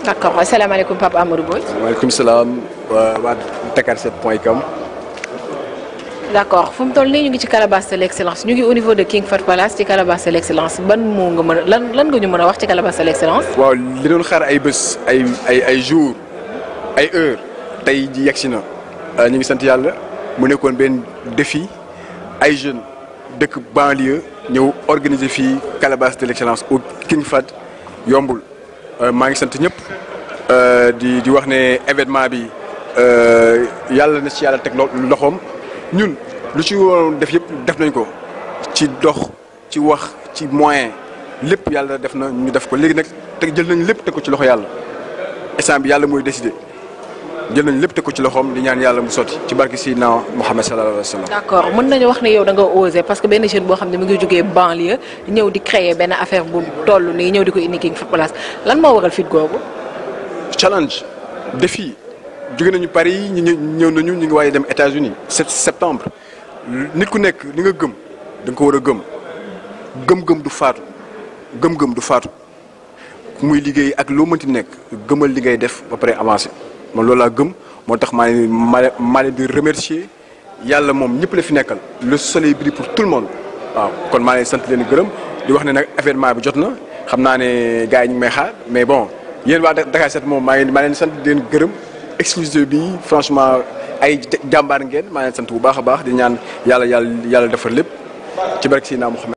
d'accord asalaamaaleykum Pape Amadou Mbodj. waaleykum salaam waa Dakar7.com. d'accord fu mu toll nii ñu ngi ci calebasse de l'excellence ñu ngi au niveau de King Fahd Palace ci calebasse de l'excellence ban moo nga mën a lan nga ñu mën a wax ci calebasse de l'excellence. waaw li doon xaar ay bés ay jours ay heures tey ji yegsi na ñu ngi sant yàlla mu nekkoon benn défi ay jeunes dëkk banlieue ñëw organiser fii calebasse de l'excellence au King Fahd yombul maa ngi sant ñëpp di wax ne événement bi yàlla na ci yàlla teg loxoom. ñun lu ci woon def yëpp def nañ ko ci dox ci wax ci moyen lépp yàlla def na ñu def ko léegi nag te jël nañ lépp teg ko ci loxo yàlla instant bi yàlla mooy décider jël nañ lépp teg ko ci loxoom di ñaan yàlla mu sotti ci barke Seydina Muhammad sallallahu alayhi wa sallam. d'accord mën nañu wax ne yow da nga osé parce que benn jeune boo xam ne mu ngi jógee banlieue ñëw di créer benn affaire bu toll nii ñëw di ko indi King Fahd Palace lan moo waral fit googu. challenge défi. jóge nañu Paris ñëw nañu ñu ngi waaye dem États-Unis 7 septembre nit ku nekk li nga gëm da nga ko war a gëm gëm-gëm du faatu gëm-gëm du faatu muy liggéey ak loo mënti nekk gëmal li ngay def ba pare avancé man loolu laa gëm moo tax maa leen di remercier yàlla moom ñëpp la fi nekkal le soleil brille pour tout le monde waaw kon maa leen sant leen gërëm di wax ne nag événement bi jot na xam naa ne gars yi ñu ngi may xaar mais bon yéen waa Dakar 7 moom maa leen sant di leen gërëm. exclusivité bi franchement ay jàmbaar ngeen maa leen sant bu baax a baax di ñaan yàlla defar lépp ci barke Seydina Muhammad